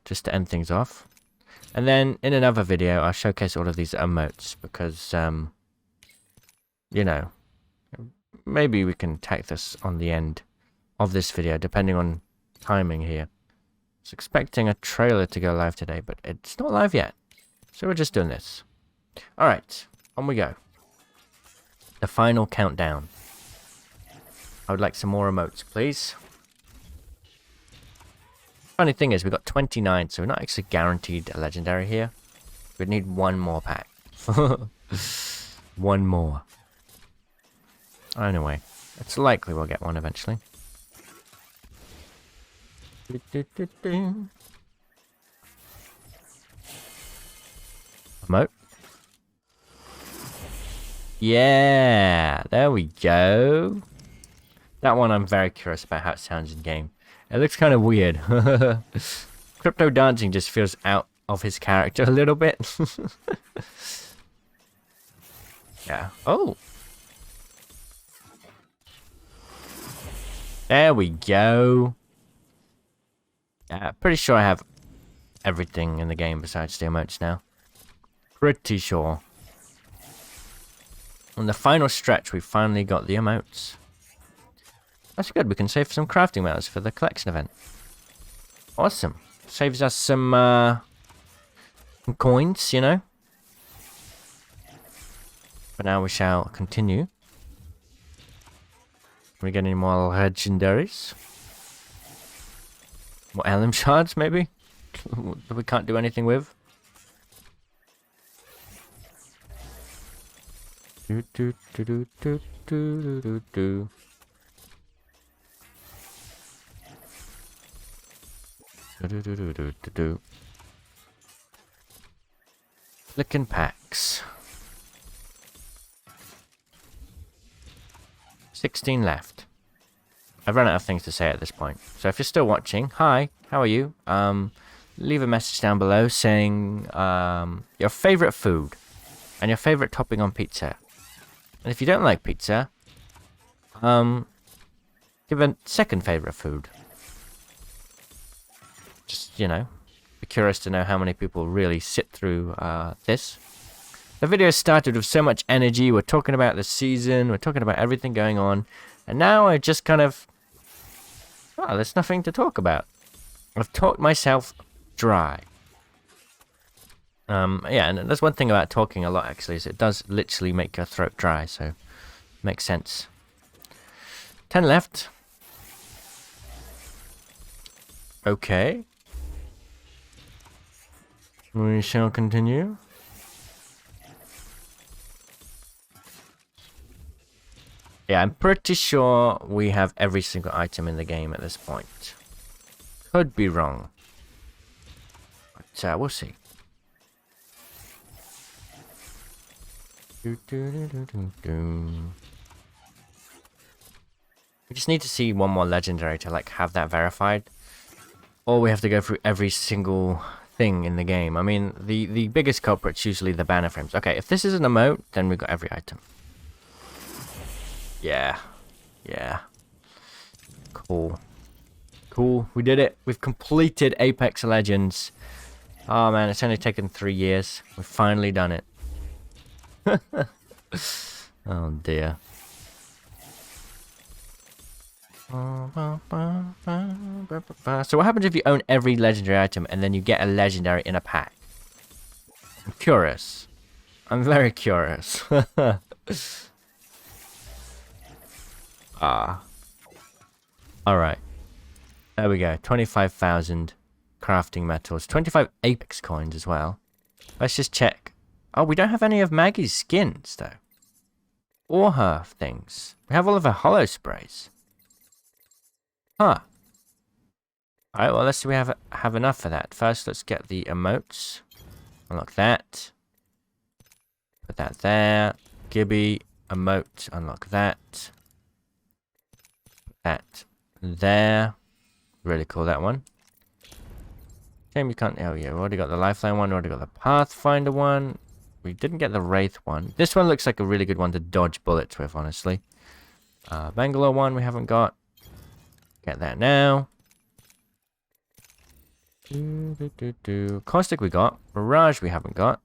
Just to end things off. And then in another video, I'll showcase all of these emotes. Because, you know, maybe we can tack this on the end of this video, depending on timing here. I was expecting a trailer to go live today, but it's not live yet. So we're just doing this. Alright, on we go. The final countdown. I would like some more emotes, please. Funny thing is, we got 29, so we're not actually guaranteed a legendary here. We'd need 1 more pack. 1 more. Anyway, it's likely we'll get one eventually. Emote. Yeah, there we go. That one I'm very curious about how it sounds in game. It looks kind of weird. Crypto dancing just feels out of his character a little bit. Yeah. Oh. There we go. Yeah, pretty sure I have everything in the game besides the emotes now. Pretty sure. On the final stretch, we finally got the emotes. That's good. We can save some crafting metals for the collection event. Awesome. Saves us some coins, you know. But now we shall continue. Can we get any more legendaries? More heirloom shards, maybe? That we can't do anything with. Do do do do do do do do. Do do do do do do. Flicking packs. 16 left. I've run out of things to say at this point. So if you're still watching, hi, how are you? leave a message down below saying your favorite food and your favorite topping on pizza. And if you don't like pizza, give a second favorite food. Just, you know, be curious to know how many people really sit through this. The video started with so much energy. We're talking about the season. We're talking about everything going on. And now I just kind of... well, there's nothing to talk about. I've talked myself dry. Yeah, and there's one thing about talking a lot, actually, is it does literally make your throat dry, so... makes sense. 10 left. Okay. We shall continue. Yeah, I'm pretty sure we have every single item in the game at this point. Could be wrong. But we'll see. We just need to see one more legendary to like have that verified. Or we have to go through every single thing in the game. I mean, the biggest culprit's usually the banner frames. Okay, if this is an emote, then we've got every item. Yeah. Yeah. Cool. Cool. We did it. We've completed Apex Legends. Oh man, it's only taken 3 years. We've finally done it. Oh dear. So what happens if you own every legendary item and then you get a legendary in a pack? I'm curious. I'm very curious. Alright. There we go. 25,000 crafting metals. 25 Apex coins as well. Let's just check. Oh, we don't have any of Maggie's skins, though. Or her things. We have all of her hollow sprays. Huh. Alright, well, let's see if we have enough for that. First, let's get the emotes. Unlock that. Put that there. Gibby. Emote. Unlock that. That there. Really cool, that one. Shame you can't... oh yeah, we already got the Lifeline one. We already got the Pathfinder one. We didn't get the Wraith one. This one looks like a really good one to dodge bullets with, honestly. Bangalore one we haven't got. Get that now. Caustic we got. Mirage we haven't got.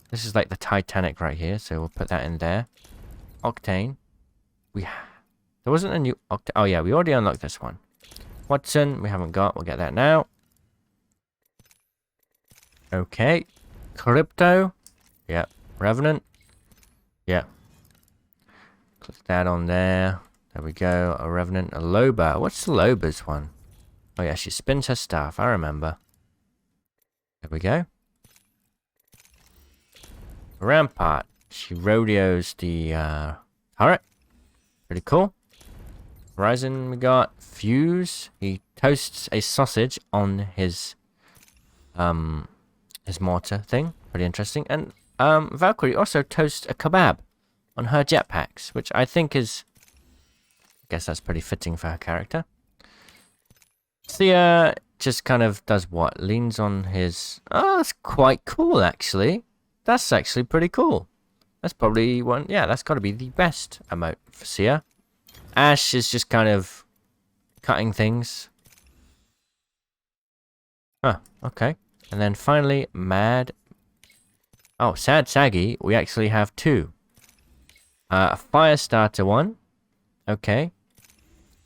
This is like the Titanic right here, so we'll put that in there. Octane. There wasn't a new Octane. Oh yeah, we already unlocked this one. Watson we haven't got. We'll get that now. Okay. Crypto. Yep. Revenant. Yep. Click that on there. There we go. A Revenant. A Loba. What's the Loba's one? Oh yeah, she spins her staff. I remember. There we go. Rampart. She rodeos the turret. Pretty cool. Horizon we got. Fuse. He toasts a sausage on his mortar thing. Pretty interesting. And Valkyrie also toasts a kebab on her jetpacks, which I think is... I guess that's pretty fitting for her character. Thea just kind of does what? Leans on his... oh, that's quite cool, actually. That's actually pretty cool. That's probably one... yeah, that's got to be the best emote for Sia. Ash is just kind of cutting things. Huh, okay. And then finally, Mad... oh, Sad Saggy, we actually have two. A Firestarter one. Okay.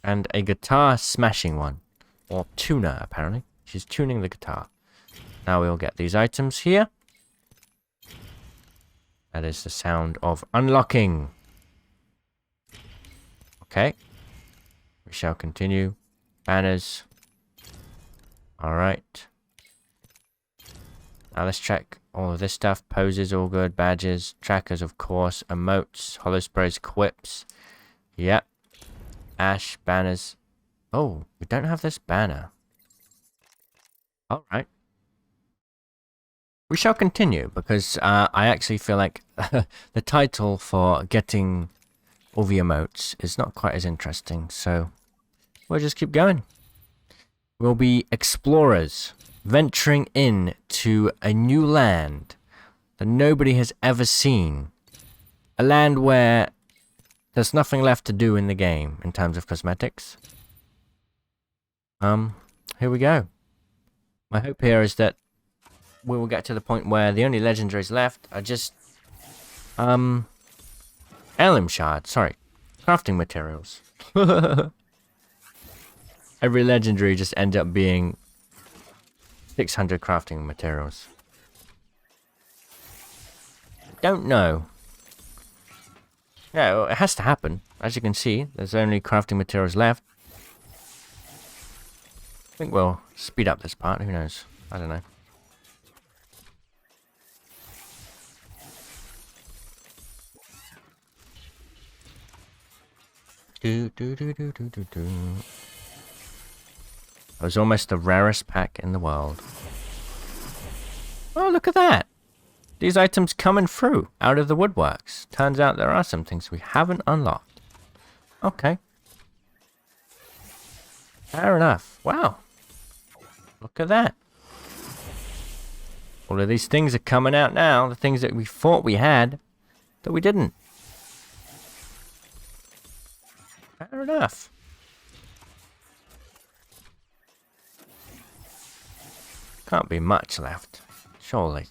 And a guitar smashing one. Or tuner, apparently. She's tuning the guitar. Now we'll get these items here. That is the sound of unlocking. Okay. We shall continue. Banners. Alright. Now let's check all of this stuff. Poses, all good. Badges. Trackers, of course. Emotes. Hollow sprays. Quips. Yep. Ash. Banners. Oh, we don't have this banner. Alright. We shall continue, because I actually feel like the title for getting all the emotes is not quite as interesting, so we'll just keep going. We'll be explorers. venturing in to a new land that nobody has ever seen. A land where there's nothing left to do in the game in terms of cosmetics. Here we go. My hope here is that we will get to the point where the only legendaries left are just heirloom shards. Sorry, crafting materials. Every legendary just ends up being 600 crafting materials. Don't know. Yeah, well, it has to happen. As you can see, there's only crafting materials left. I think we'll speed up this part. Who knows? I don't know. It was almost the rarest pack in the world. Oh, look at that! These items coming through out of the woodworks. Turns out there are some things we haven't unlocked. Okay. Fair enough. Wow. Look at that. All of these things are coming out now. The things that we thought we had that we didn't. Fair enough. Can't be much left, surely.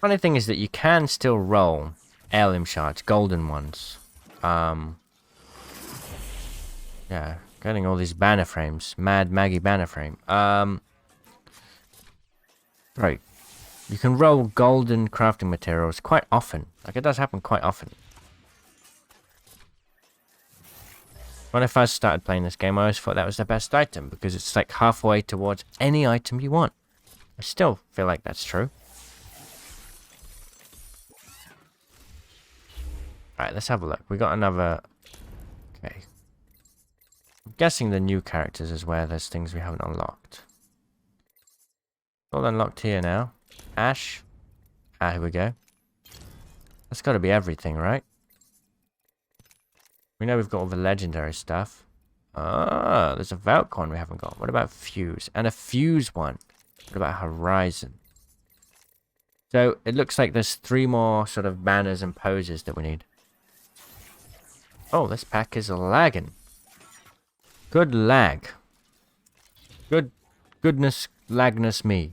Funny thing is that you can still roll heirloom shards, golden ones. Yeah, getting all these banner frames. Mad Maggie banner frame. Right. You can roll golden crafting materials quite often. Like, it does happen quite often. When I first started playing this game, I always thought that was the best item, because it's like halfway towards any item you want. I still feel like that's true. Alright, let's have a look. We got another... Okay. I'm guessing the new characters is where there's things we haven't unlocked. All unlocked here now. Ash. Ah, here we go. That's got to be everything, right? We know we've got all the legendary stuff. Ah, there's a Valcorn we haven't got. What about Fuse? And a Fuse one. What about Horizon? So, it looks like there's 3 more sort of banners and poses that we need. Oh, this pack is lagging. Good lag. Goodness lagness me.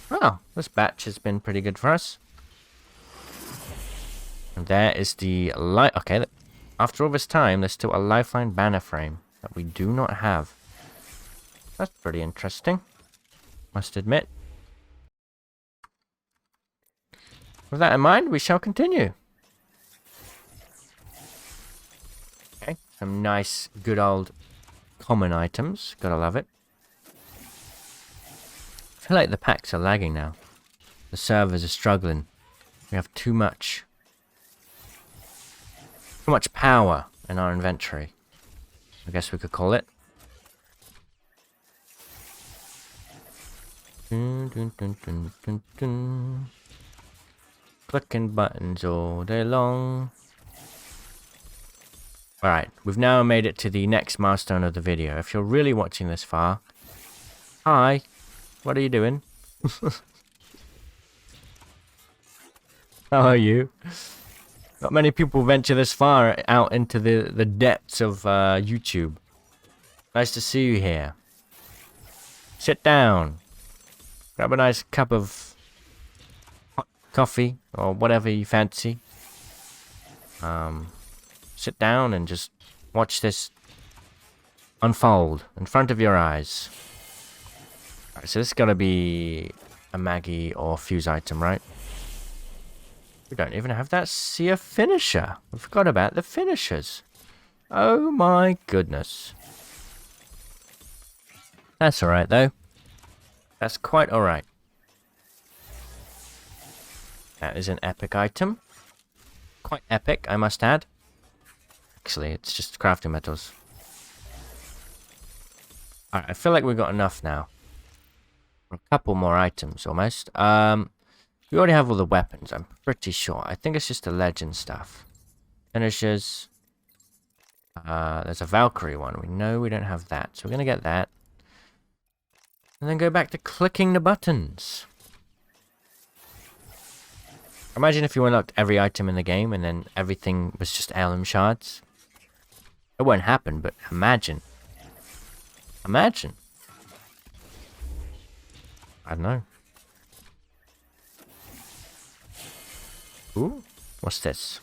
Well, this batch has been pretty good for us. And there is the light. Okay, after all this time, there's still a lifeline banner frame that we do not have. That's pretty interesting, must admit. With that in mind, we shall continue. Okay, some nice, good old common items. Gotta love it. I feel like the packs are lagging now. The servers are struggling. We have too much power in our inventory, I guess we could call it. Clicking buttons all day long. Alright, we've now made it to the next milestone of the video. If you're really watching this far, hi, what are you doing? How are you? Not many people venture this far out into the depths of YouTube. Nice to see you here. Sit down. Grab a nice cup of hot coffee or whatever you fancy. Sit down and just watch this unfold in front of your eyes. Alright, so this is gonna be a Maggie or Fuse item, right? We don't even have that seer finisher. I forgot about the finishers. Oh my goodness. That's alright though. That's quite alright. That is an epic item. Quite epic, I must add. Actually, it's just crafting metals. Alright, I feel like we've got enough now. A couple more items, almost. We already have all the weapons, I'm pretty sure. I think it's just the legend stuff. Finishers. There's a Valkyrie one. We know we don't have that, so we're going to get that. And then go back to clicking the buttons. Imagine if you unlocked every item in the game and then everything was just heirloom shards. It won't happen, but imagine. Imagine. I don't know. Ooh, what's this?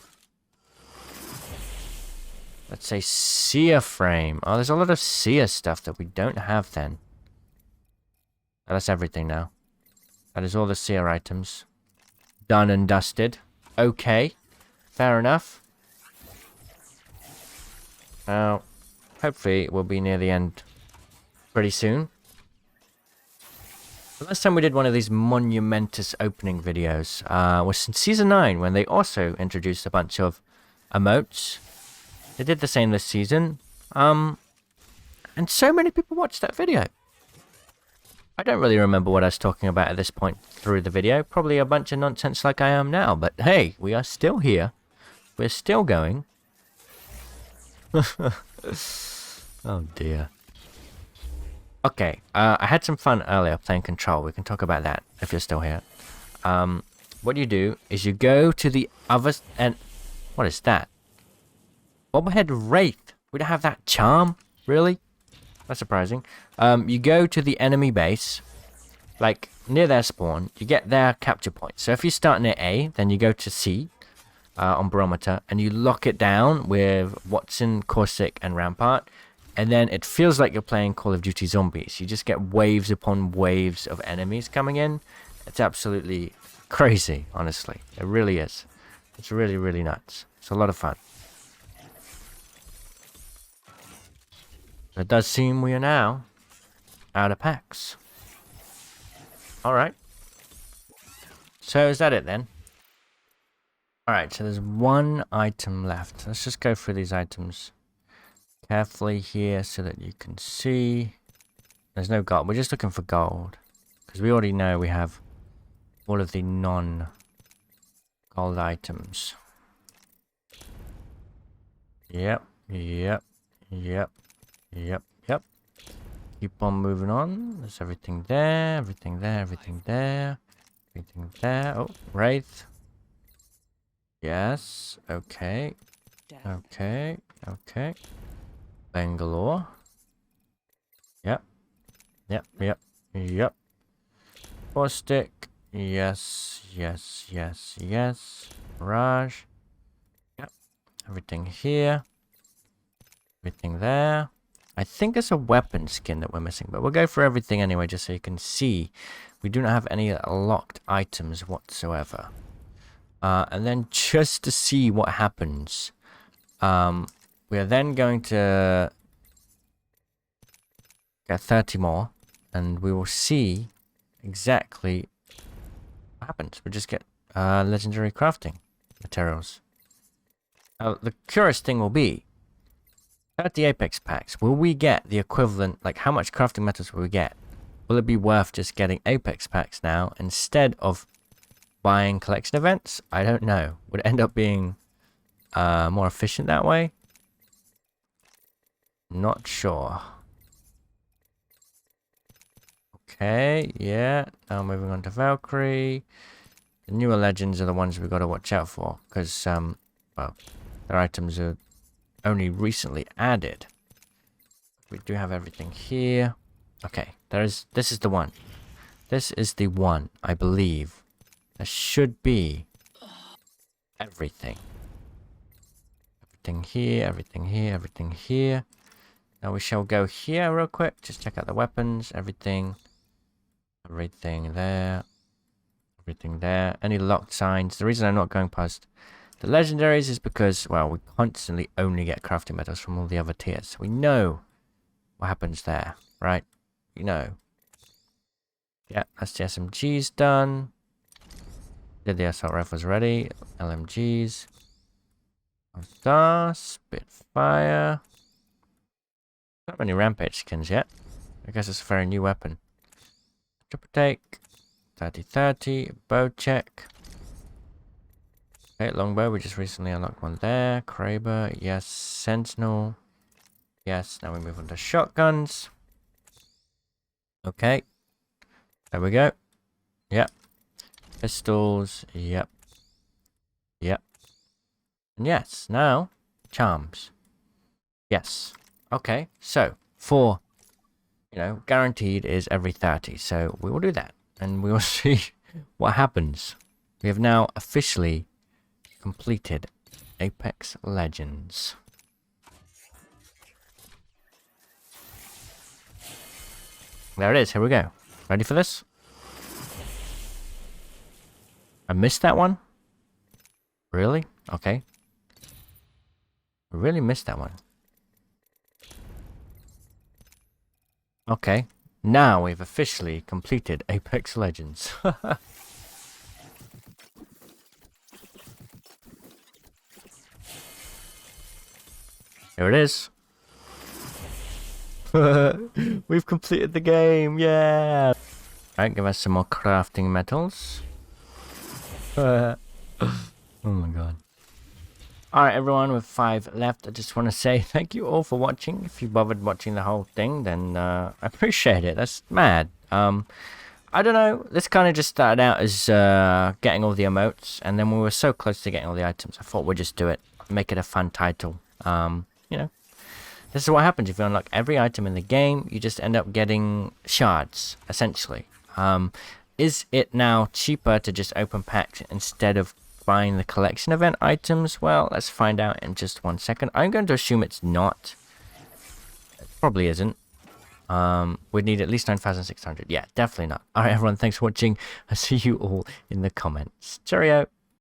Let's say seer frame. Oh, there's a lot of seer stuff that we don't have then. Oh, that's everything now. That is all the seer items. Done and dusted. Okay. Fair enough. Now, hopefully we'll be near the end pretty soon. The last time we did one of these monumentous opening videos was in Season 9, when they also introduced a bunch of emotes. They did the same this season. And so many people watched that video. I don't really remember what I was talking about at this point through the video. Probably a bunch of nonsense like I am now. But hey, we are still here. We're still going. Oh dear. Okay, I had some fun earlier playing Control. We can talk about that if you're still here. What you do is you go to the other... and what is that? Bobblehead Wraith. We don't have that charm? Really? That's surprising. You go to the enemy base, like near their spawn. You get their capture point. So if you start near A, then you go to C on Barometer, and you lock it down with Watson, Corsic, and Rampart. And then it feels like you're playing Call of Duty Zombies. You just get waves upon waves of enemies coming in. It's absolutely crazy, honestly. It really is. It's really, really nuts. It's a lot of fun. It does seem we are now out of packs. Alright. So is that it then? Alright, so there's one item left. Let's just go through these items carefully here so that you can see. There's no gold. We're just looking for gold. Because we already know we have all of the non-gold items. Yep. Yep. Yep. Yep, yep. Keep on moving on. There's everything there, everything there, everything there, everything there. Oh, Wraith. Yes, okay. Okay, okay. Bangalore. Yep. Yep, yep, yep. Stick. Yes, yes, yes, yes. Mirage. Yep. Everything here. Everything there. I think it's a weapon skin that we're missing, but we'll go for everything anyway, just so you can see. We do not have any locked items whatsoever. And then just to see what happens, we are then going to get 30 more, and we will see exactly what happens. We just get legendary crafting materials. The curious thing will be, at the Apex packs, will we get the equivalent, like how much crafting metals will we get? Will it be worth just getting Apex packs now instead of buying collection events? I don't know. Would it end up being more efficient that way? Not sure. Okay, yeah. Now moving on to Valkyrie. The newer legends are the ones we've got to watch out for, because, well, their items are only recently added. We do have everything here. Okay, this is the one. This is the one, I believe. There should be everything. Everything here, everything here, everything here. Now we shall go here real quick. Just check out the weapons, everything. Everything there. Everything there. Any locked signs. The reason I'm not going past the legendaries is because, well, we constantly only get crafting metals from all the other tiers. So we know what happens there, right? You know. Yeah, that's the SMGs done. Did the assault rifles ready. LMGs. Star, Spitfire. Not many rampage skins yet. I guess it's a very new weapon. Triple take. 30-30. Bow check. Okay, longbow, we just recently unlocked one there. Kraber, yes. Sentinel, yes. Now we move on to shotguns. Okay, There we go. Yep. Pistols. Yep. Yep. And yes, now, charms. Yes. Okay, so, for, guaranteed is every 30. So, we will do that. And we will see what happens. We have now officially completed Apex Legends. There it is. Here we go. Ready for this? I missed that one? Really? Okay. I really missed that one. Okay. Now we've officially completed Apex Legends. Here it is. We've completed the game, yeah! Alright, give us some more crafting metals. Oh my god. Alright everyone, with 5 left, I just want to say thank you all for watching. If you bothered watching the whole thing, then I appreciate it. That's mad. I don't know, this kind of just started out as getting all the emotes, and then we were so close to getting all the items, I thought we'd just do it. Make it a fun title. This is what happens if you unlock every item in the game, you just end up getting shards, essentially. Is it now cheaper to just open packs instead of buying the collection event items? Well, let's find out in just 1 second. I'm going to assume it's not. It probably isn't. We'd need at least 9,600. Yeah, definitely not. Alright everyone, thanks for watching. I'll see you all in the comments. Cheerio!